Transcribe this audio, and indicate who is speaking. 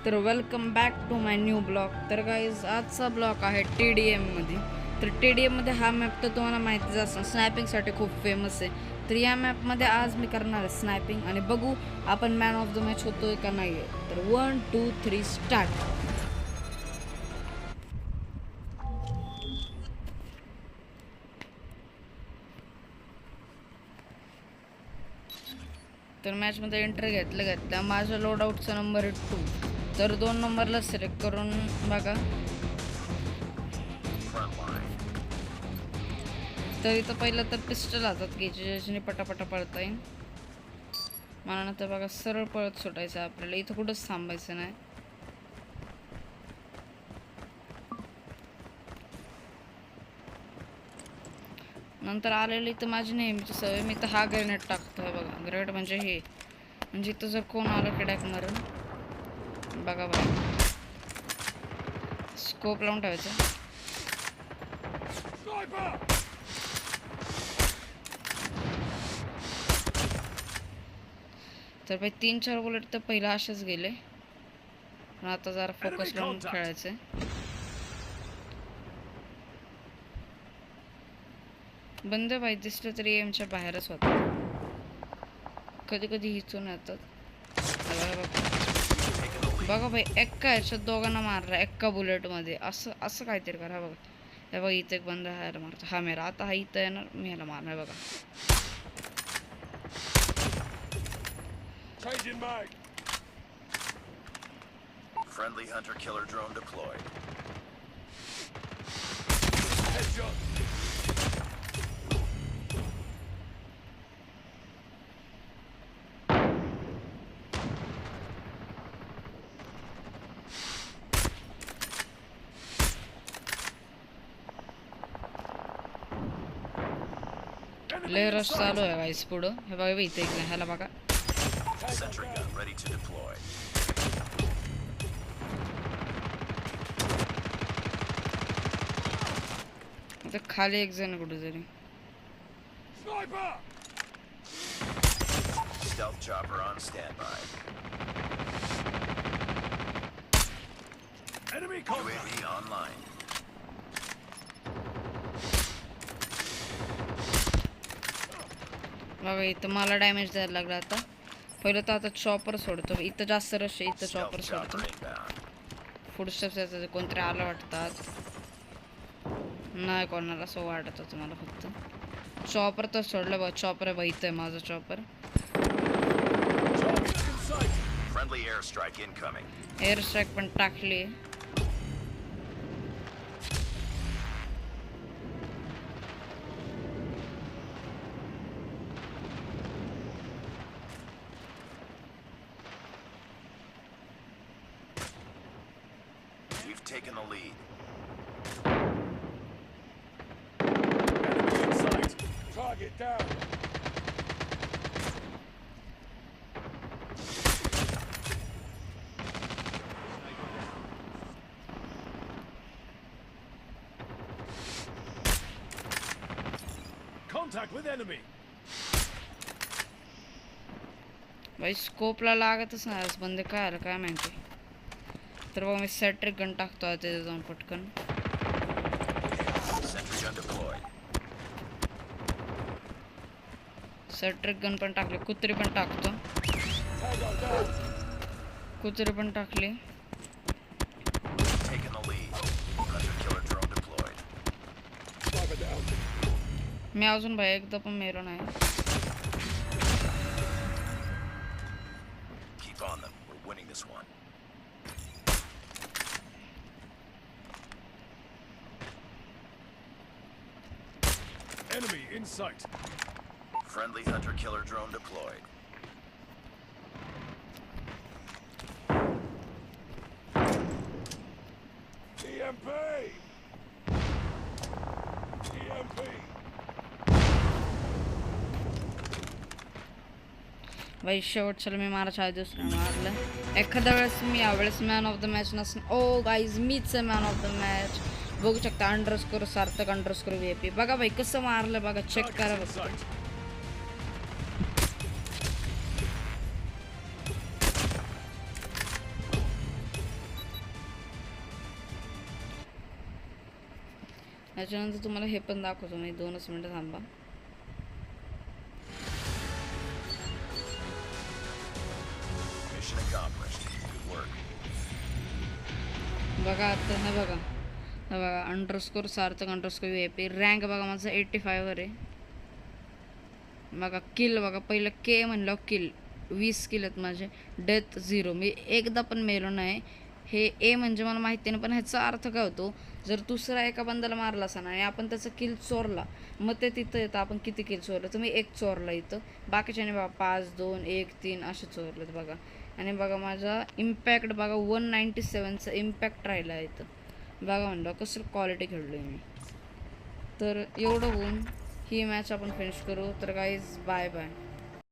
Speaker 1: तर welcome back to my new blog. तर guys आजचा ब्लॉग आहे TDM मध्ये. तर TDM मध्ये हा मॅप तर तुम्हाला माहितीच असं स्नॅपिंगसाठी खूप फेमस आहे. तर या मॅपमध्ये आज मी करणार आहे स्नॅपिंग आणि बघू आपण मॅन ऑफ द मॅच होतोय का नाही आहे. तर 1 2 3 स्टार्ट. तर मॅचमध्ये एंट्री घेतल्या माझ्या लोडआउटचा नंबर आहे 2. तर 2 नंबरला सिलेक्ट करून बघा. तर इथं पहिलं तर पिस्टल हातात घ्यायची ज्याच्याने पटापटा पळता येईल. मला नंतर बघा सरळ पळत सुटायचं आपल्याला, इथं कुठंच थांबायचं नाही. नंतर आलेली तर माझी नेहमीची सवय, मी तर हा ग्रेनेड टाकतोय बघा. ग्रेनेड म्हणजे हे, म्हणजे इथं जर कोण आलं किडॅक मारून बघा बघा. स्कोप लावून ठेवायचं. तर भाई 3-4 बुलेट तर पहिला असेच गेले, पण आता जरा फोकस लावून खेळायचंय. बंद भाई दिसलं तरी एमच्या बाहेरच होता. कधी कधी हिचून येतात. बघा भाई एक्का याच्यात दोघांना मारला एक्का बुलेटमध्ये. असं काहीतरी करा बघा. हे बघा इथं एक बंद ह्याला मारतो. हा मेरा आता हा इथं येणार, मी ह्याला मारणार बघा.
Speaker 2: Friendly hunter-killer drone deployed.
Speaker 1: लय रश चालू आहे गाईस पुढं. हे बघा इथे एक ह्याला बघा.
Speaker 2: Sentry gun ready to deploy.
Speaker 1: आता खाली एक जण कुठेतरी.
Speaker 2: Stealth chopper on standby. Enemy UAV online.
Speaker 1: बघा इथं मला डॅमेज द्यायला लागला. आता पहिलं तर आता चॉपर सोडतो. इथं जास्त रश आहे, इथं चॉपर सोडतो. फुटस्टेप्स येतात, कोणतरी आलं वाटतात. नाही कोणाला असं वाटत होतं मला. फक्त चॉपर तर सोडलं बघ. चॉपर आहे बघ, इथं आहे माझं chopper.
Speaker 2: Friendly airstrike incoming.
Speaker 1: Air strike पण टाकली.
Speaker 2: We've taken the lead.
Speaker 3: Enemy in sight. Target down. Contact with enemy.
Speaker 1: भाई स्कोपला लागतच नाही आज बंद. काय आलं काय माहिती. तर बघा मी सॅट्रिक गन टाकतो तिथे जाऊन पटकन.
Speaker 2: Sentry gun deployed.
Speaker 1: Citric gun पण टाकले. कुत्री पण टाकतो.
Speaker 3: Tango down.
Speaker 1: कुत्री पण टाकली.
Speaker 2: Taken the lead. Hunter-killer drone deployed.
Speaker 3: Sniper down.
Speaker 1: मी अजून भाई एकदा पण मेलो नाही.
Speaker 2: Keep on them. We're winning this one.
Speaker 3: Enemy in sight.
Speaker 2: Friendly hunter-killer drone deployed.
Speaker 3: EMP. EMP.
Speaker 1: भाई शेवटच्याला मी मारायच्या आधी दुसऱ्या मारलं. एखाद्या वेळेस मी यावेळेस मॅन ऑफ द मॅच नसणार. ओ गाईज मीच आहे मॅन ऑफ द मॅच. बघू शकता अंडरस्कोर सार्थक अंडरस्कोर VIP. बघा भाई कसं मारलं बघा. चेक करा बघा. याच्यानंतर तुम्हाला हे पण दाखवतो मी 2च मिनटं थांबा.
Speaker 2: Mission accomplished. Good work.
Speaker 1: बघा आता हे बघा अंडरस्कोर सार्थक अंडरस्कोर VIP रँक बघा माझं 85 वर आहे. बघा किल बघा पहिलं के म्हणलं किल 20 किल आहेत माझे. डेथ 0 मी एकदा पण मेलो नाही. हे ए म्हणजे मला माहिती नाही पण ह्याचा अर्थ काय होतो जर दुसरा एका बंदाला मारला असा ना आणि आपण त्याचा किल चोरला मग ते तिथं येतं आपण किती किल चोरलं तर मी एक चोरला इथं बाकीच्याने बघा 5 2 1 3 असे चोरलेत बघा. आणि बघा माझा इम्पॅक्ट बघा 197चा इम्पॅक्ट राहिला आहे इथं बघा म्हणलं कसं क्वालिटी खेळलो आहे मी. तर एवढं होऊन ही मॅच आपण फिनिश करू. तर गाईज बाय बाय.